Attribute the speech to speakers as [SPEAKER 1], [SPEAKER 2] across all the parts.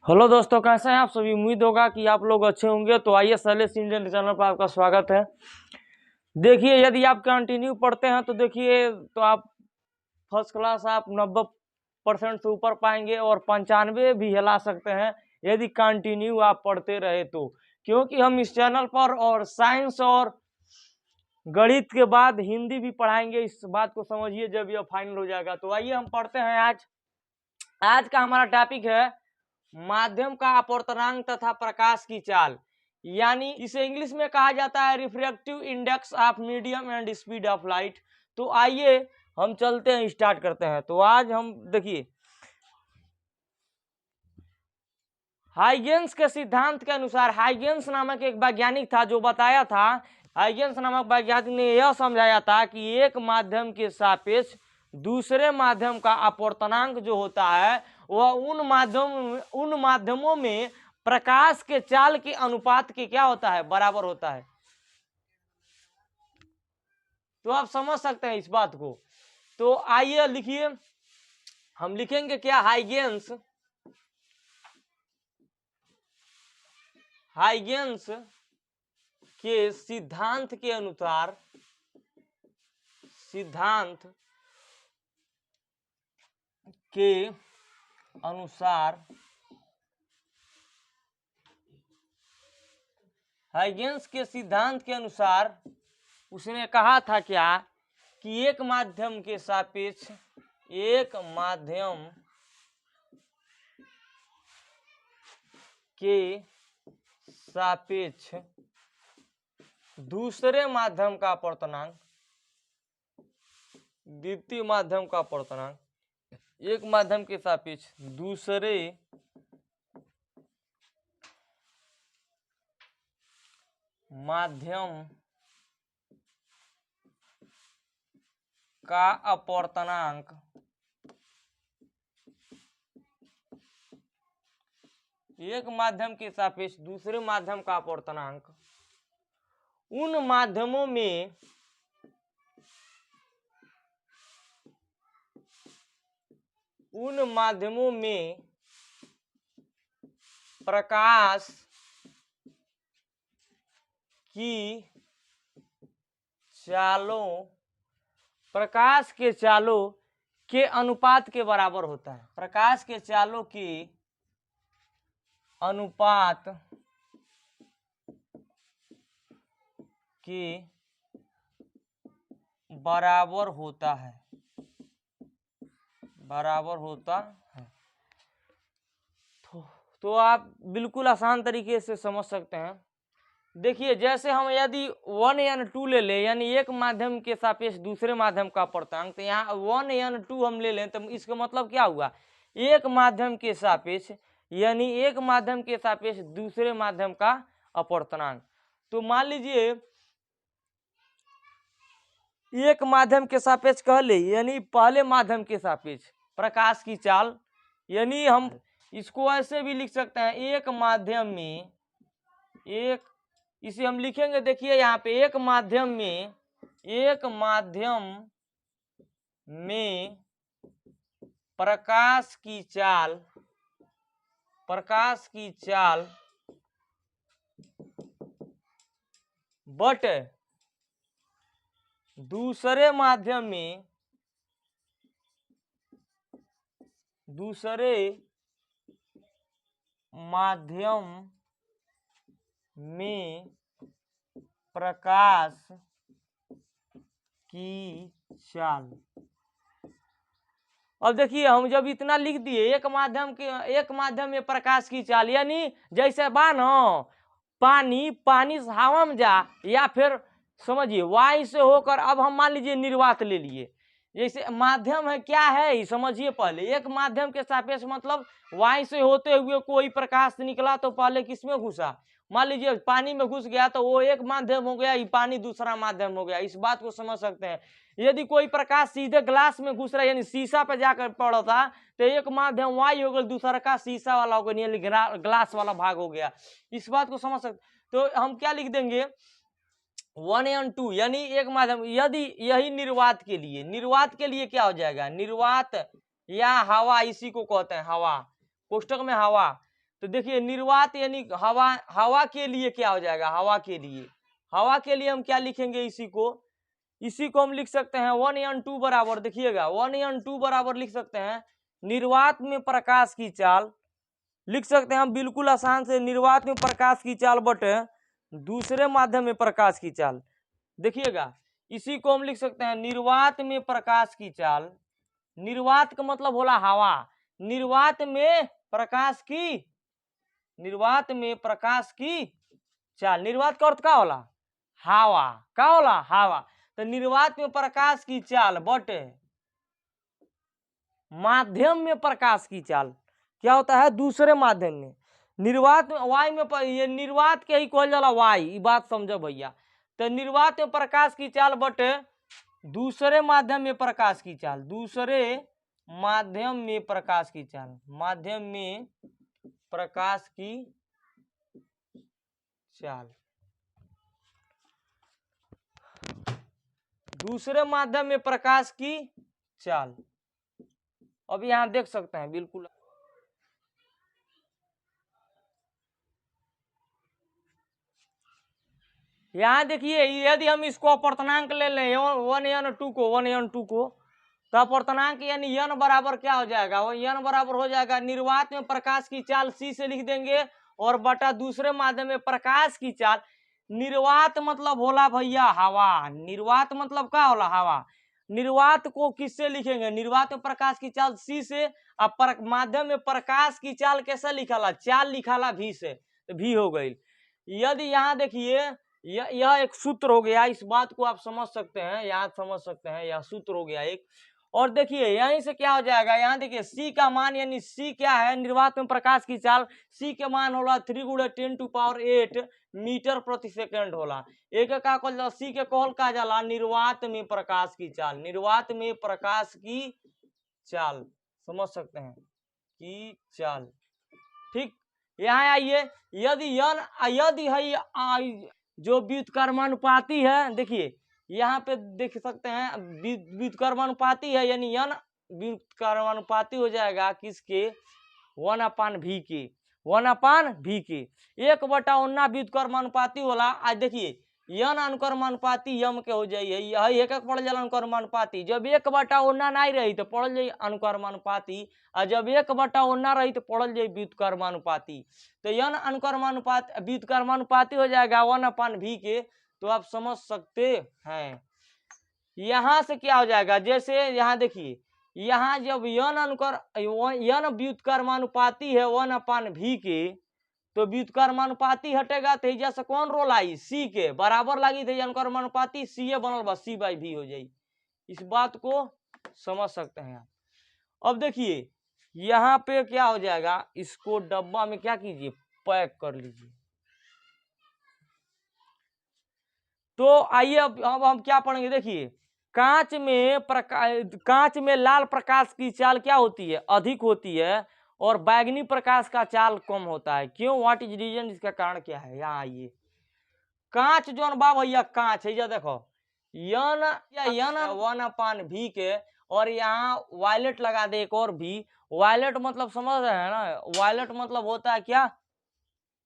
[SPEAKER 1] Hello दोस्तों, कैसे हैं आप सभी। उम्मीद होगा कि आप लोग अच्छे होंगे। तो आइए सैलेस इंडियन चैनल पर आपका स्वागत है। देखिए, यदि आप कंटिन्यू पढ़ते हैं तो देखिए तो आप फर्स्ट क्लास आप 90% से ऊपर पाएंगे और 95 भी हिला सकते हैं यदि कंटिन्यू आप पढ़ते रहे तो। क्योंकि हम इस चैनल पर और साइंस और गणित के बाद हिंदी भी पढ़ाएंगे। इस बात को समझिए जब यह फाइनल हो जाएगा। तो आइए हम पढ़ते हैं। आज का हमारा टॉपिक है माध्यम का अपवर्तनांक तथा प्रकाश की चाल, यानी इसे इंग्लिश में कहा जाता है refractive index of medium and speed of light. तो आइए हम चलते हैं, स्टार्ट करते हैं। तो आज हम देखिए हाइगेंस के सिद्धांत के अनुसार, हाइगेंस नामक एक वैज्ञानिक था जो बताया था, हाइगेंस नामक वैज्ञानिक ने यह समझाया था कि एक माध्यम के सापेक्ष दूसरे माध्यम का अपवर्तनांक जो होता है वह उन माध्यमों में प्रकाश के चाल के अनुपात के क्या होता है, बराबर होता है। तो आप समझ सकते हैं इस बात को। तो आइए लिखिए, हम लिखेंगे क्या, हाइगेंस के सिद्धांत के अनुसार, हाइगेंस के सिद्धांत के अनुसार उसने कहा था क्या कि एक माध्यम के सापेक्ष दूसरे माध्यम का अपवर्तनांक, द्वितीय माध्यम का अपवर्तनांक, एक माध्यम के सापेक्ष दूसरे माध्यम का अपवर्तनांक एक माध्यम के सापेक्ष दूसरे माध्यम का अपवर्तनांक उन माध्यमों में प्रकाश के चालों के अनुपात के बराबर होता है। प्रकाश के चालों के अनुपात के बराबर होता है। तो आप बिल्कुल आसान तरीके से समझ सकते हैं। देखिए, जैसे हम यदि 1n2 ले लें, यानी एक माध्यम के सापेक्ष दूसरे माध्यम का अपवर्तनांक, तो यहाँ 1n2 हम ले लें तो इसका मतलब क्या हुआ, एक माध्यम के सापेक्ष, यानी एक माध्यम के सापेक्ष दूसरे माध्यम का अपवर्तनांक। तो मान लीजिए एक माध्यम के सापेक्ष कह ले, यानी पहले माध्यम के सापेक्ष प्रकाश की चाल, यानी हम इसको ऐसे भी लिख सकते हैं, एक माध्यम में इसे हम लिखेंगे, देखिए यहाँ पे एक माध्यम में प्रकाश की चाल बट दूसरे माध्यम में प्रकाश की चाल। अब देखिए, हम जब इतना लिख दिए एक माध्यम में प्रकाश की चाल, यानी जैसे पानी हवा में जा, या फिर समझिए वायु से होकर, अब हम मान लीजिए निर्वात ले लिए, जैसे माध्यम है क्या है समझिए। पहले एक माध्यम के सापेक्ष मतलब वायु से होते हुए कोई प्रकाश निकला तो पहले किसमें घुसा, मान लीजिए पानी में घुस गया तो वो एक माध्यम हो गया, पानी दूसरा माध्यम हो गया। इस बात को समझ सकते हैं। यदि कोई प्रकाश सीधे ग्लास में घुस रहा है, यानी शीशा पे जाकर पड़ता, तो एक माध्यम वायु हो गया, दूसरा का शीशा वाला हो गया, यानी ग्लास वाला भाग हो गया। इस बात को समझ सकते। तो हम क्या लिख देंगे, 1n2, यानी एक माध्यम। यदि यही निर्वात के लिए क्या हो जाएगा, निर्वात या हवा, इसी को कहते हैं हवा, कोष्टक में हवा। तो देखिए निर्वात यानी हवा, हवा के लिए क्या हो जाएगा, हवा के लिए, हवा के लिए हम क्या लिखेंगे, इसी को हम लिख सकते हैं 1n2 बराबर, देखिएगा 1n2 बराबर लिख सकते हैं निर्वात में प्रकाश की चाल, लिख सकते हैं हम बिल्कुल आसान से, निर्वात में प्रकाश की चाल बटे दूसरे माध्यम में प्रकाश की चाल। देखिएगा इसी को हम लिख सकते हैं निर्वात में प्रकाश की चाल, निर्वात का मतलब होला हवा, निर्वात में प्रकाश की, निर्वात में प्रकाश की चाल, निर्वात का अर्थ का होला, हवा, का होला, हवा। तो निर्वात में प्रकाश की चाल बटे माध्यम में प्रकाश की चाल, क्या होता है, दूसरे माध्यम में, निर्वात वाय में ये निर्वात के ही कहल जाला वाय, ये बात समझो भैया। तो निर्वात में प्रकाश की चाल बटे दूसरे माध्यम में प्रकाश की चाल, दूसरे माध्यम में प्रकाश की चाल, माध्यम में प्रकाश की चाल, दूसरे माध्यम में प्रकाश की चाल। अब यहां देख सकते हैं बिल्कुल, यहां देखिए यदि हम इसको अपर्तनांक ले लें 1n2 को, 1n2 को, तो अपर्तनांक यानी n बराबर क्या हो जाएगा, वो n बराबर हो जाएगा निर्वात में प्रकाश की चाल c से लिख देंगे और बटा दूसरे माध्यम में प्रकाश की चाल। निर्वात मतलब होला भैया हवा, निर्वात मतलब क्या होला, हवा। निर्वात को किससे लिखेंगे, निर्वात में प्रकाश की चाल c से, अब माध्यम में प्रकाश की चाल कैसे लिखाला, चाल लिखाला v से, तो v हो गई। यदि यहाँ देखिए यह एक सूत्र हो गया, इस बात को आप समझ सकते हैं, याद समझ सकते हैं, यह सूत्र हो गया एक। और देखिए यहीं से क्या हो जाएगा, यहाँ देखिए c का मान, यानी c क्या है, निर्वात में प्रकाश की चाल, c के मान होला 3 × 10⁸ मीटर प्रति सेकंड होला। एक का कहल जाला, c के कहल का जाला निर्वात में प्रकाश की चाल, निर्वात में प्रकाश की चाल, समझ सकते हैं, की चाल, ठीक। यहाँ आइए, यदि यदि है जो व्युत्क्रमानुपाती है, देखिए यहाँ पे देख सकते हैं व्युत्क्रमानुपाती है, यानी n व्युत्क्रमानुपाती हो जाएगा किसके, 1/v के, 1/v के, 1/19 व्युत्क्रमानुपाती होला। आज देखिए n अनुक्रमानुपाती यम के हो जाइए, यह एक पड़ जाला अनुक्रमानुपाती, जब 1/19 नहीं रही तो पड़ल जाई अनुक्रमानुपाती, और जब 1/19 रही तो पड़ल जाई व्युत्क्रमानुपाती। तो n अनुक्रमानुपात व्युत्क्रमानुपाती हो जाएगा 1/v के, तो आप समझ सकते हैं। यहाँ से क्या हो जाएगा, जैसे यहाँ देखिए, यहाँ जब n व्युत्क्रमानुपाती है 1/v के, तो व्युत्क्रमानुपाती हटेगा तो जैसे कौन रोल आई, c के बराबर लगी थे अनुक्रमानुपाती, c बनल बा c/v हो जाई। इस बात को समझ सकते हैं आप। अब देखिए यहाँ पे क्या हो जाएगा, इसको डब्बा में क्या कीजिए, पैक कर लीजिए। तो आइए अब हम क्या पढ़ेंगे, देखिए कांच में लाल प्रकाश की चाल क्या होती है, अधिक होती है, और बैगनी प्रकाश का चाल कम होता है, क्यों, व्हाट इज रीजन, इसका कारण क्या है। यहाँ आइए, कांच जो बा भैया, कांच है, देखो यन 1/v के, और यहाँ वायलेट लगा दे एक और भी, वायलेट मतलब समझ रहे हैं ना, वायलेट मतलब होता है क्या,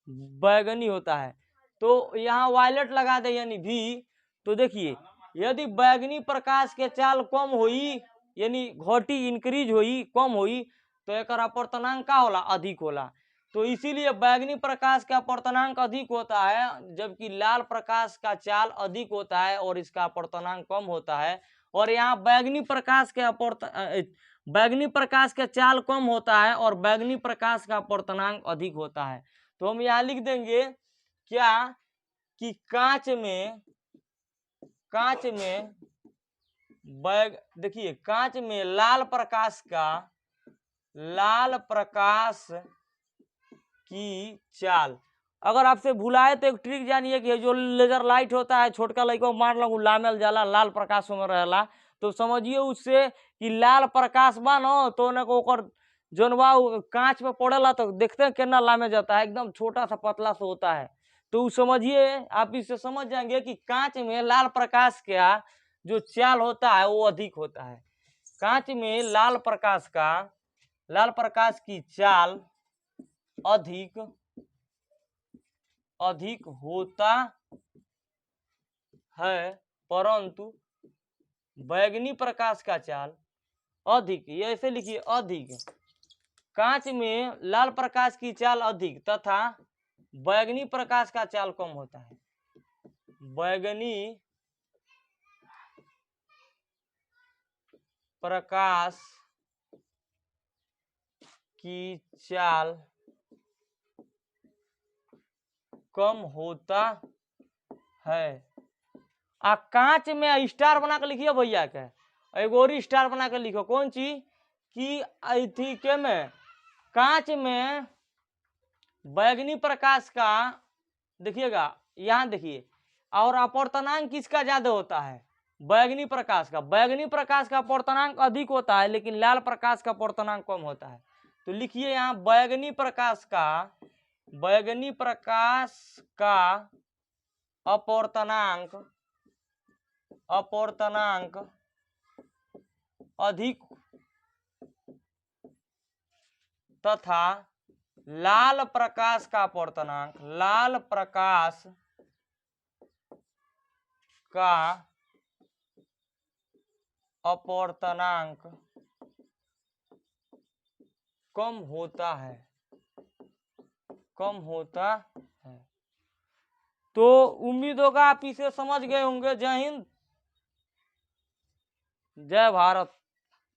[SPEAKER 1] बैगनी होता है, तो यहाँ वायलेट लगा दे यानी भी। तो देखिए यदि बैगनी प्रकाश के चाल कम हुई, यानी घटी इंक्रीज हुई, कम हुई, तो एक अपवर्तनांक का होला, अधिक होला। तो इसीलिए बैगनी प्रकाश का अपवर्तनांक अधिक होता है, जबकि लाल प्रकाश का चाल अधिक होता है और इसका अपवर्तनांक कम होता है। और यहाँ बैगनी प्रकाश के चाल कम होता है और बैगनी प्रकाश का अपवर्तनांक अधिक होता है। तो हम यहाँ लिख देंगे क्या, कि कांच में देखिए कांच में लाल प्रकाश की चाल, अगर आपसे भुलाए तो एक ट्रिक जानिए कि जो लेजर लाइट होता है, छोटका लड़का मार लो लामेल जाला, लाल प्रकाश में रहेला, तो समझिए उससे कि लाल प्रकाश बा न, तो न को जनवा कांच में पड़ेला तो देखते हैं कितना लामे जाता है, एकदम छोटा सा पतला सा होता है। तो समझिए आप इससे समझ जाएंगे कि कांच में लाल प्रकाश का जो चाल होता है वो अधिक होता है। कांच में लाल प्रकाश की चाल अधिक अधिक होता है, परंतु बैंगनी प्रकाश का चाल अधिक, ये ऐसे लिखिए अधिक, कांच में लाल प्रकाश की चाल अधिक तथा बैंगनी प्रकाश का चाल कम होता है। बैंगनी प्रकाश की चाल कम होता है। कांच में स्टार बना कर लिखिए भैया के, एगो और स्टार बना कर लिखो, कौन चीज कि अथी के में कांच में बैंगनी प्रकाश का, देखिएगा यहाँ देखिए, और अपवर्तनांक किसका ज्यादा होता है, बैंगनी प्रकाश का। बैंगनी प्रकाश का अपवर्तनांक अधिक होता है लेकिन लाल प्रकाश का अपवर्तनांक कम होता है। तो लिखिए यहाँ बैंगनी प्रकाश का अपवर्तनांक अधिक तथा लाल प्रकाश का अपवर्तनांक कम होता है। तो उम्मीद होगा आप इसे समझ गए होंगे। जय हिंद, जय भारत।